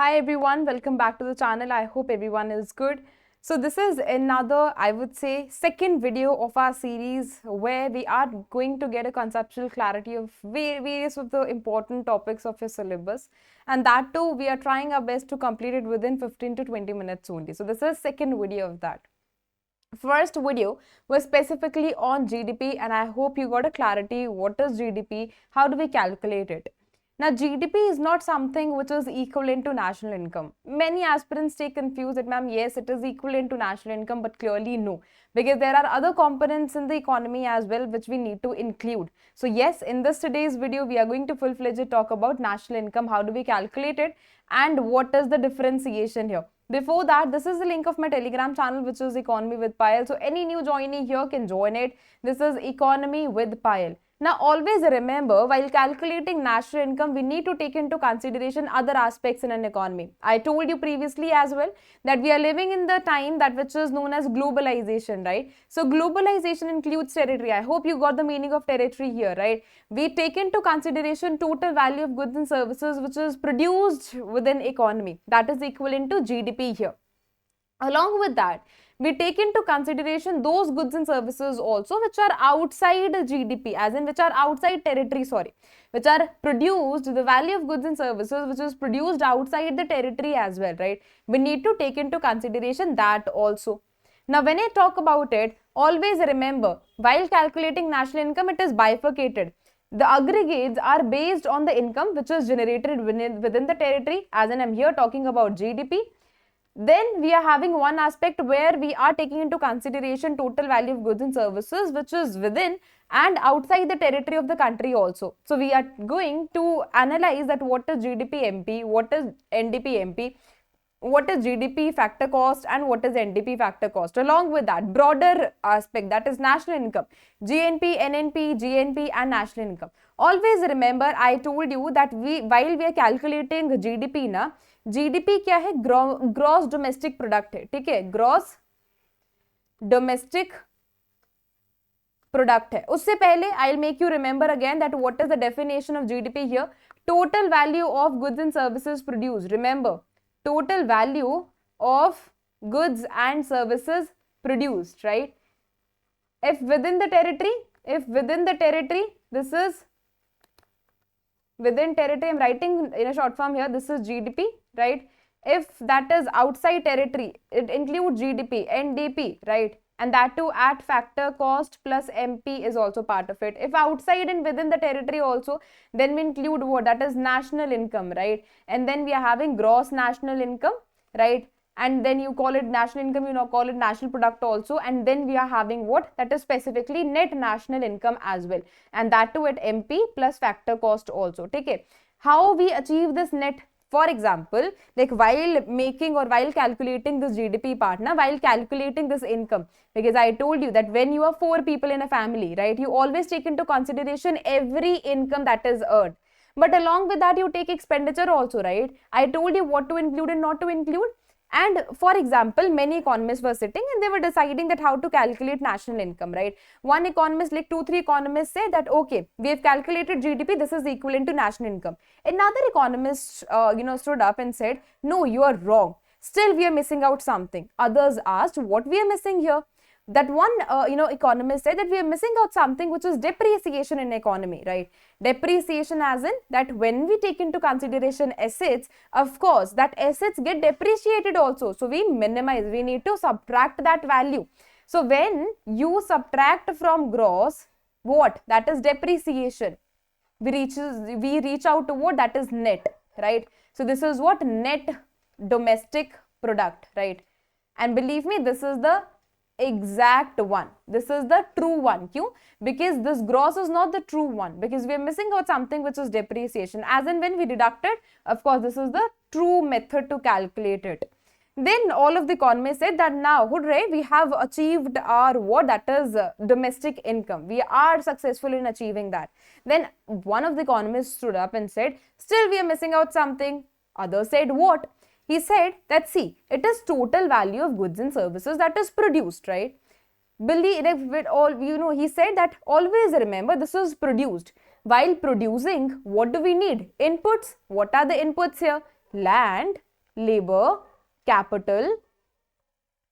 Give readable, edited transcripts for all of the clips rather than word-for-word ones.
Hi everyone, welcome back to the channel. I hope everyone is good. So this is another, I would say, second video of our series where we are going to get a conceptual clarity of various of the important topics of your syllabus. And that too, we are trying our best to complete it within 15 to 20 minutes only. So this is second video of that. First video was specifically on GDP and I hope you got a clarity what is GDP, how do we calculate it. Now, GDP is not something which is equivalent to national income. Many aspirants stay confused that, ma'am, yes, it is equivalent to national income, but clearly no, because there are other components in the economy as well which we need to include. So, yes, in this today's video, we are going to full-fledged talk about national income, how do we calculate it, and what is the differentiation here. Before that, this is the link of my Telegram channel, which is Economy with Payal. So, any new joinee here can join it. This is Economy with Payal. Now, always remember, while calculating national income, we need to take into consideration other aspects in an economy. I told you previously as well that we are living in the time that which is known as globalization, right? So, globalization includes territory. I hope you got the meaning of territory here, right? We take into consideration total value of goods and services which is produced within economy. That is equivalent to GDP here. Along with that, we take into consideration those goods and services also which are outside GDP, as in which are outside territory, which are produced, the value of goods and services which is produced outside the territory as well, right? We need to take into consideration that also. Now, when I talk about it, always remember, while calculating national income, it is bifurcated. The aggregates are based on the income which is generated within the territory, as in I'm here talking about GDP. Then we are having one aspect where we are taking into consideration total value of goods and services which is within and outside the territory of the country also. So we are going to analyze that what is GDP MP, what is NDP MP, what is GDP factor cost and what is NDP factor cost. Along with that, broader aspect, that is national income, GNP, NNP, GNP and national income. Always remember, I told you that while we are calculating GDP na, GDP क्या है, gross domestic product है, ठीक है, gross domestic product है. उससे पहले I will make you remember again that what is the definition of GDP here, total value of goods and services produced. Remember, total value of goods and services produced, right? If within the territory, this is within territory, I'm writing in a short form here, this is GDP, right? If that is outside territory, it includes GDP, NDP, right? And that too at factor cost plus MP is also part of it. If outside and within the territory also, then we include what? That is national income, right? And then we are having gross national income, right? And then you call it national income, you now call it national product also. And then we are having what? That is specifically net national income as well. And that too at MP plus factor cost also. Okay. How we achieve this net? For example, like while making or while calculating this GDP partner, while calculating this income, because I told you that when you are 4 people in a family, right, you always take into consideration every income that is earned. But along with that, you take expenditure also, right? I told you what to include and not to include. And for example, many economists were sitting and they were deciding that how to calculate national income, right? One economist, like 2-3 economists say that, okay, we have calculated GDP, this is equivalent to national income. Another economist, stood up and said, no, you are wrong. Still, we are missing out something. Others asked, what we are missing here? That one, economist said that we are missing out something which is depreciation in economy, right? Depreciation as in that when we take into consideration assets, of course, that assets get depreciated also. So we minimize, we need to subtract that value. So when you subtract from gross, what? That is depreciation. We reach out to what? That is net, right? So this is what? Net domestic product, right? And believe me, this is the exact one. This is the true one. Kyun? Because this gross is not the true one, because we are missing out something which is depreciation. As in when we deducted, of course, this is the true method to calculate it. Then all of the economists said that now, hooray, we have achieved our what? That is domestic income. We are successful in achieving that. Then one of the economists stood up and said, still we are missing out something. Others said what? He said that, see, it is total value of goods and services that is produced, right? Believe it all, he said that always remember this is produced. While producing, what do we need? Inputs. What are the inputs here? Land, labor, capital,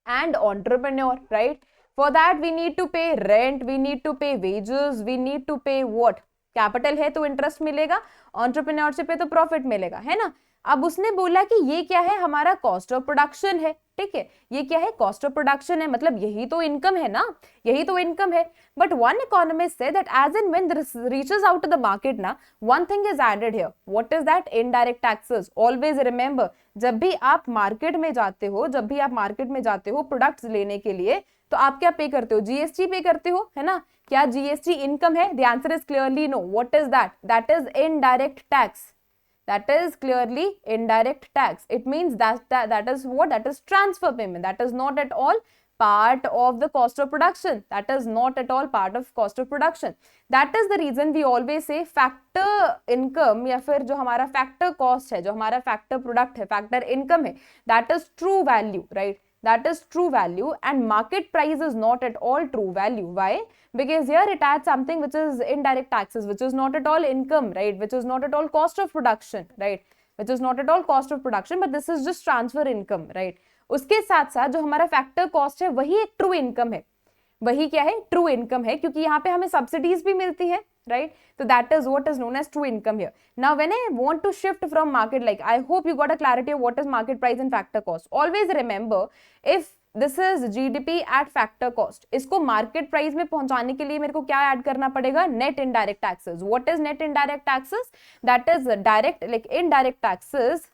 and entrepreneur, right? For that we need to pay rent, we need to pay wages, we need to pay what? Capital है तो interest मिलेगा, entrepreneurship है तो profit मिलेगा, है ना? अब उसने बोला कि ये क्या है, हमारा कॉस्ट ऑफ प्रोडक्शन है, ठीक है? ये क्या है, कॉस्ट ऑफ प्रोडक्शन है, मतलब यही तो इनकम है ना, यही तो इनकम है. But one economist say that as and when this reaches out to the market ना, one thing is added here. What is that? Indirect taxes. Always remember, जब भी आप मार्केट में जाते हो, जब भी आप मार्केट में जाते हो प्रोडक्ट्स लेने के लिए, तो आप क्या पे करते हो? जीएसटी पे करते हो, है ना? क्या जीएसटी इनकम है? The answer is clearly no. What is that? That is indirect tax. That is clearly indirect tax. It means that is what? That is transfer payment. That is not at all part of the cost of production. That is not at all part of cost of production. That is the reason we always say factor income या फिर जो हमारा factor cost है, जो हमारा factor product है, factor income है, that is true value, right? That is true value, and market price is not at all true value. Why? Because here it adds something which is indirect taxes, which is not at all income, right? Which is not at all cost of production, right? Which is not at all cost of production, but this is just transfer income, right? उसके साथ साथ जो हमारा factor cost है वही एक true income है. वही क्या है? ट्रू इनकम है, क्योंकि यहाँ पे हमें सब्सिडीज भी मिलती है, right? So that is what is known as true income here. Now when I want to shift from market, like I hope you got a clarity of what is market price and factor cost. Always remember, if this is GDP at factor cost, इसको market price में पहुंचाने के लिए मेरे को क्या add करना पड़ेगा? Net indirect taxes. What is net indirect taxes? That is direct, like indirect taxes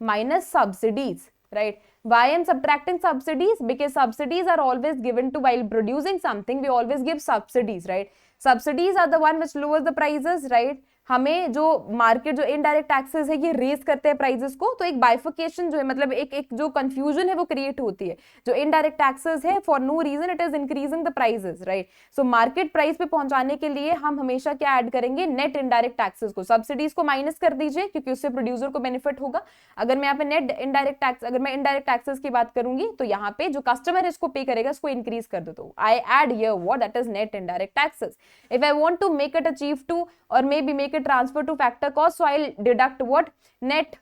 minus subsidies, right? Why I'm subtracting subsidies? Because subsidies are always given to, while producing something, we always give subsidies, right? Subsidies are the one which lowers the prices, right? हमें जो market, जो indirect taxes है, ये raise करते हैं prices को, तो एक बाइफिकेशन जो है, मतलब एक जो कंफ्यूजन है वो क्रिएट होती है. जो इनडायरेक्ट टैक्सेस है, for no reason it is increasing the prices, right? So market price पे पहुंचाने के लिए हम हमेशा क्या ऐड करेंगे? नेट इनडायरेक्ट टैक्सेस को. सब्सिडीज को माइनस कर दीजिए, क्योंकि उससे प्रोड्यूसर को बेनिफिट होगा. अगर मैं यहाँ पे नेट इनडायरेक्ट टैक्स, अगर मैं इनडायरेक्ट टैक्सेस की बात करूंगी, तो यहाँ पे जो कस्टमर है इसको पे करेगा, इसको इंक्रीज कर दो, तो I add here what? That is net indirect taxes. If I want to make it achieve to, or maybe make it transfer to factor cost, so I'll deduct what? Net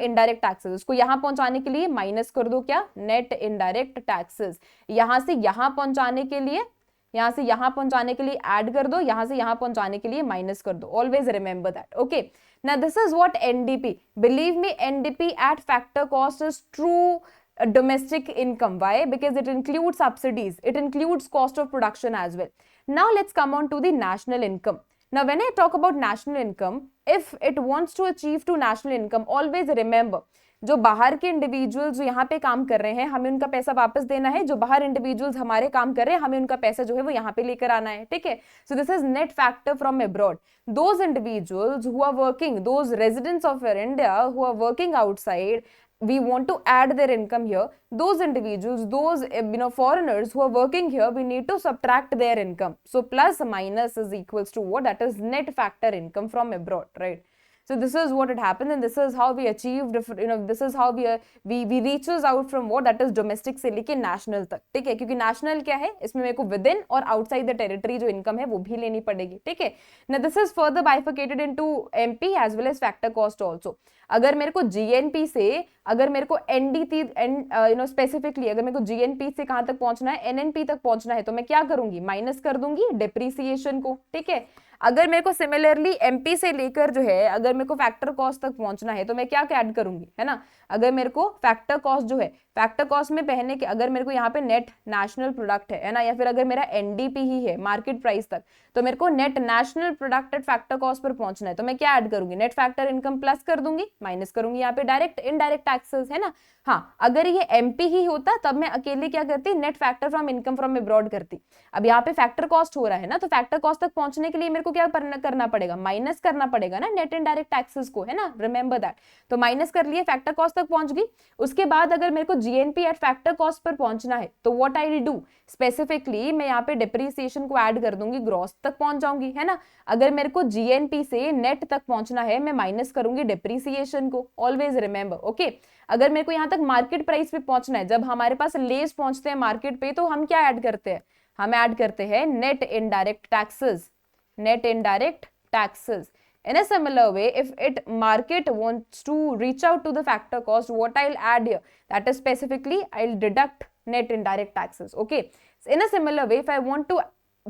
indirect taxes. उसको यहाँ पहुंचाने के लिए minus कर दो क्या? Net indirect taxes. यहाँ से यहाँ पहुंचाने के लिए, यहाँ से यहाँ पहुंचाने के लिए ऐड कर दो, यहाँ से यहाँ पहुंचाने के लिए माइनस कर दो. Always remember that. Okay. Now this is what NDP. Believe me, NDP at factor cost is true domestic income. Why? Because it includes subsidies. It includes cost of production as well. Now let's come on to the national income. Now when I talk about national income, if it wants to achieve to national income, always remember, जो बाहर के individuals जो यहाँ पे काम कर रहे हैं, हमें उनका पैसा वापस देना है. जो बाहर इंडिविजुअल्स हमारे काम कर रहे हैं, हमें उनका पैसा जो है वो यहाँ पे लेकर आना है, ठीक है? So this is net factor from abroad. Those individuals who are working, those residents of India who are working outside, we want to add their income here. Those individuals, those foreigners who are working here, we need to subtract their income. So plus minus is equals to what? That is net factor income from abroad, right? So this is what it happened, and this is how we achieved, this is how we reaches out from what? That is domestic से लेके national तक, ठीक है? क्योंकि national क्या है, इसमें मेरे को within और outside the territory जो income है वो भी लेनी पड़ेगी, ठीक है? Now this is further bifurcated into MP as well as factor cost also. अगर मेरे को GNP से, अगर मेरे को NDP स्पेसिफिकली अगर मेरे को GNP से कहाँ तक पहुंचना है, NNP तक पहुंचना है, तो मैं क्या करूंगी? माइनस कर दूंगी डेप्रीसिएशन को, ठीक है? अगर मेरे को सिमिलरली MP से लेकर जो है, अगर मेरे को फैक्टर कॉस्ट तक पहुंचना है, तो मैं क्या ऐड करूंगी, है ना? अगर मेरे को फैक्टर कॉस्ट जो है, फैक्टर कॉस्ट में पहने के, अगर मेरे को यहाँ पे नेट नेशनल प्रोडक्ट है ना, या फिर अगर मेरा NDP ही है मार्केट प्राइस तक, तो मेरे को net national product at factor cost per पहुंचना है, तो मैं क्या ऐड करूंगी? नेट फैक्टर इनकम प्लस कर दूंगी, माइनस करूंगी यहाँ पे डायरेक्ट इनडायरेक्ट टैक्सेस, है ना? हाँ, अगर ये MP ही होता तब मैं अकेले क्या करती? Net factor from income from abroad करती. अब यहाँ पे फैक्टर कॉस्ट हो रहा है ना, तो फैक्टर कॉस्ट तक पहुंचने के लिए मेरे को क्या करना पड़ेगा? माइनस करना पड़ेगा ना नेट इनडायरेक्ट टैक्सेस को, है ना? Remember that. तो माइनस कर लिए, फैक्टर कॉस्ट तक पहुंच गई. उसके बाद अगर मेरे को GNP eight factor cost per पहुंचना है, तो व्हाट आई डू? स्पेसिफिकली मैं यहाँ पे डिप्रीसिएशन को ऐड कर दूंगी, ग्रॉस तक पहुंच जाऊंगी, है ना? अगर मेरे को GNP से नेट तक पहुंचना है, मैं माइनस करूंगी डिप्रीसिएशन को. Always remember, okay? अगर मेरे को यहाँ तक मार्केट प्राइस पे पहुंचना है, जब हमारे पास लेस पहुंचते हैं मार्केट पे, तो हम क्या ऐड करते हैं? हम ऐड करते हैं net indirect taxes. Net indirect taxes. In a similar way, if it market wants to reach out to the factor cost, what I'll add here, that is specifically I'll deduct net indirect taxes. Okay. So in a similar way, if I want to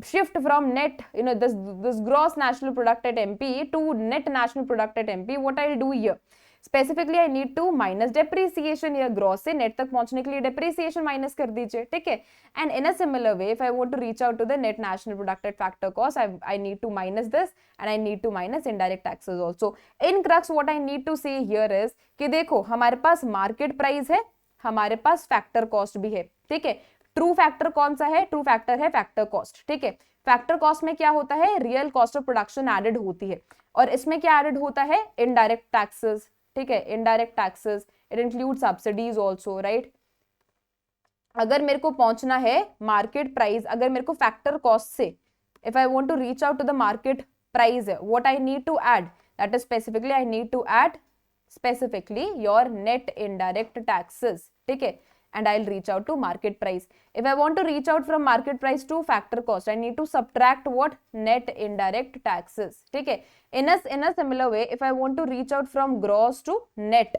shift from net, this gross national product at MP to net national product at MP, what I'll do here, specifically I need to minus depreciation, या gross से net तक पहुंचने के लिए depreciation minus कर दीजिए, ठीक है. And in a similar way, if I want to reach out to the net national product at factor cost, I need to minus this and I need to minus indirect taxes also. In crux what I need to say here is कि देखो हमारे पास market price है, हमारे पास factor cost भी है, ठीक है. True factor कौन सा है? ट्रू फैक्टर है फैक्टर कॉस्ट, ठीक है. फैक्टर कॉस्ट में क्या होता है? Real cost of production added होती है, और इसमें क्या एडेड होता है? इनडायरेक्ट टैक्सेस, ठीक है. Indirect taxes, it include subsidies also, right. अगर मेरे को पहुंचना है मार्केट प्राइस, अगर मेरे को फैक्टर कॉस्ट से if I want to reach out to the market price, what I need to add, that is specifically I need to add specifically your net indirect taxes, ठीक है. And I'll reach out to market price. If I want to reach out from market price to factor cost, I need to subtract what? Net indirect taxes, ठीक है. In a similar way, if I want to reach out from gross to net,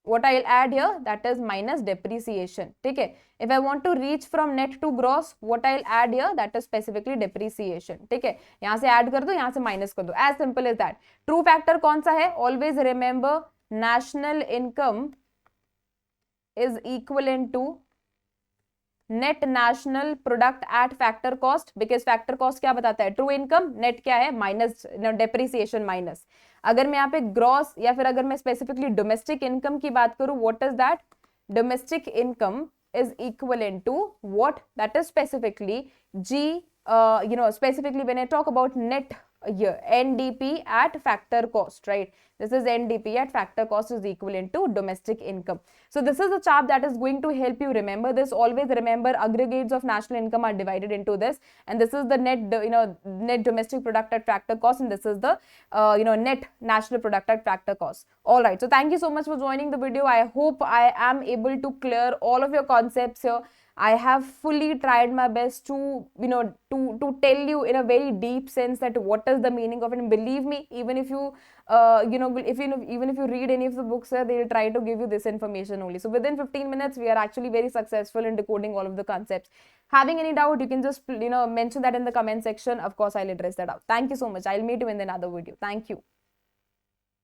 what I'll add here, that is minus depreciation, ठीक है. If I want to reach from net to gross, what I'll add here, that is specifically depreciation, ठीक है. यहाँ से add कर दो, यहाँ से minus कर दो, as simple as that. True factor कौन सा है? Always remember national income is equivalent to net national product at factor cost, because factor cost क्या बताता है? True income, net क्या है? Minus depreciation minus. अगर मैं यहाँ पे ग्रॉस या फिर अगर मैं स्पेसिफिकली डोमेस्टिक इनकम की बात करूं, what is that? Domestic income is equivalent to what? That is specifically जी, specifically when I talk about net here, NDP at factor cost, right? This is NDP at factor cost is equivalent to domestic income. So this is a chart that is going to help you remember this. Always remember aggregates of national income are divided into this, and this is the net, net domestic product at factor cost, and this is the, net national product at factor cost. All right. So thank you so much for joining the video. I hope I am able to clear all of your concepts here. I have fully tried my best to, to tell you in a very deep sense that what is the meaning of it. And believe me, even if you, even if you read any of the books, they will try to give you this information only. So within 15 minutes, we are actually very successful in decoding all of the concepts. Having any doubt, you can just, mention that in the comment section. Of course, I'll address that out. Thank you so much. I'll meet you in another video. Thank you.